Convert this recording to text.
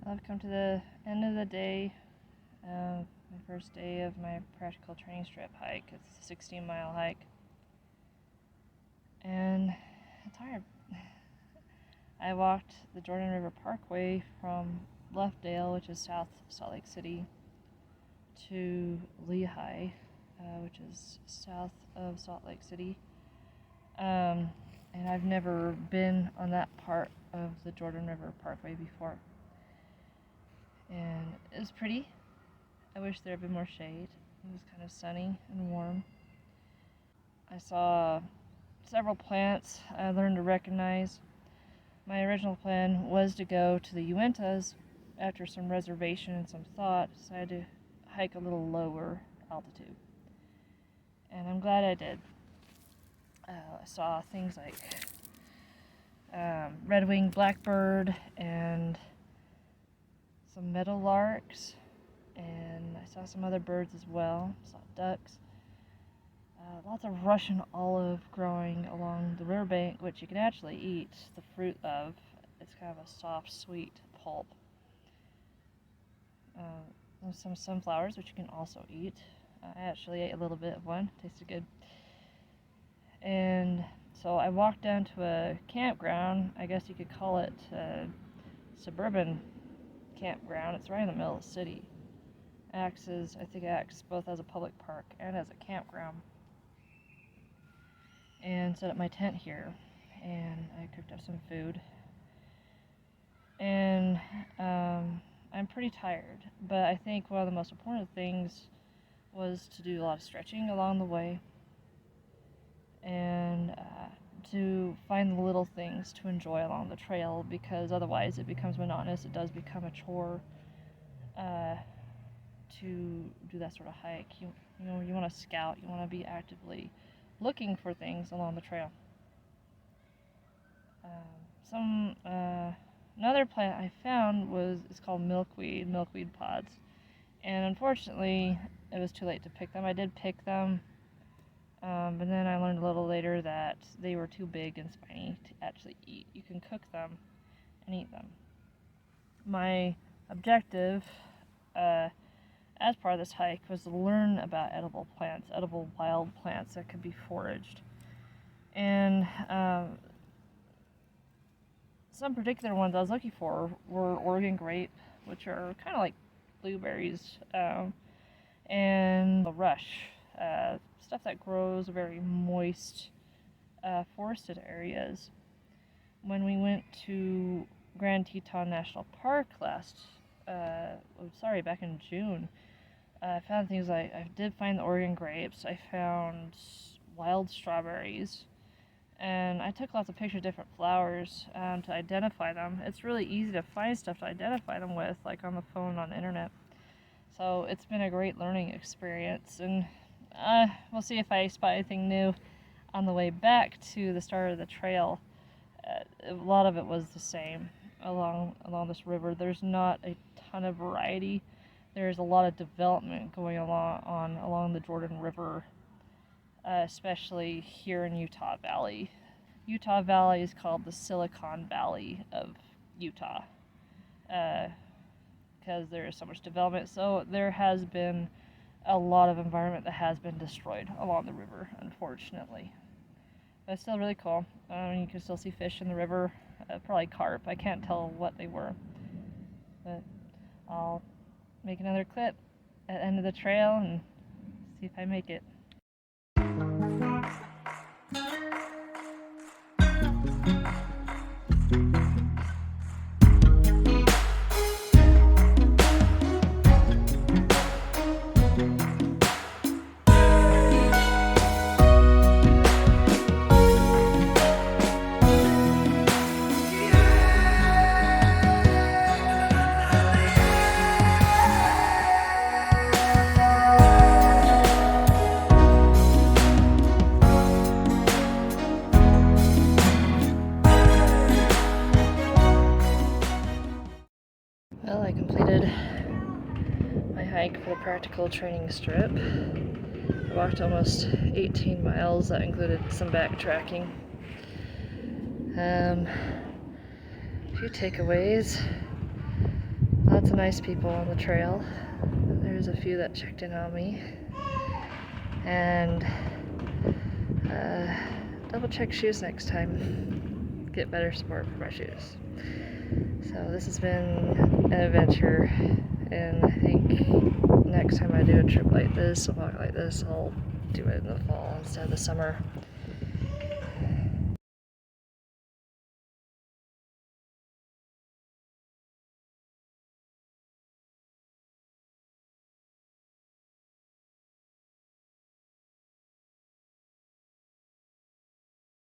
I've come to the end of the day, my first day of my practical training strip hike. It's a 16-mile hike, and I'm tired. I walked the Jordan River Parkway from Leftdale, which is south of Salt Lake City, to Lehigh, which is south of Salt Lake City. And I've never been on that part of the Jordan River Parkway before. And it was pretty. I wish there had been more shade. It was kind of sunny and warm. I saw several plants I learned to recognize. My original plan was to go to the Uintas. After some reservation and some thought, decided to hike a little lower altitude. And I'm glad I did. I saw things like red-winged blackbird and some meadowlarks, and I saw some other birds as well. Saw ducks. Lots of Russian olive growing along the riverbank, which you can actually eat the fruit of. It's kind of a soft, sweet pulp. There's some sunflowers, which you can also eat. I actually ate a little bit of one. Tasted good. And so I walked down to a campground. I guess you could call it a suburban campground. It's right in the middle of the city. I think it acts both as a public park and as a campground. And set up my tent here, and I cooked up some food. And I'm pretty tired, but I think one of the most important things was to do a lot of stretching along the way, and to find the little things to enjoy along the trail, because otherwise it becomes monotonous. It does become a chore to do that sort of hike. You want to scout. You want to be actively looking for things along the trail. Another plant I found is called milkweed pods, and unfortunately it was too late to pick them. I did pick them, but then I learned a little later that they were too big and spiny to actually eat. You can cook them and eat them. My objective as part of this hike was to learn about edible wild plants that could be foraged. And some particular ones I was looking for were Oregon grape, which are kind of like blueberries, and the rush, stuff that grows very moist, forested areas. When we went to Grand Teton National Park back in June, I found things like, I did find the Oregon grapes, I found wild strawberries, and I took lots of pictures of different flowers to identify them. It's really easy to find stuff to identify them with, like on the phone, on the internet. So it's been a great learning experience, and we'll see if I spot anything new on the way back to the start of the trail. A lot of it was the same along this river. There's not a ton of variety. There's a lot of development going along the Jordan River, especially here in Utah Valley. Utah Valley is called the Silicon Valley of Utah, because there is so much development. So there has been a lot of environment that has been destroyed along the river, unfortunately. But it's still really cool. You can still see fish in the river, probably carp. I can't tell what they were. But I'll make another clip at the end of the trail and see if I make it. Well, I completed my hike for the practical training strip. I walked almost 18 miles. That included some backtracking. A few takeaways. lots of nice people on the trail. There's a few that checked in on me. And double check shoes next time. Get better support for my shoes. So this has been an adventure, and I think next time I do a trip like this, a walk like this, I'll do it in the fall instead of the summer.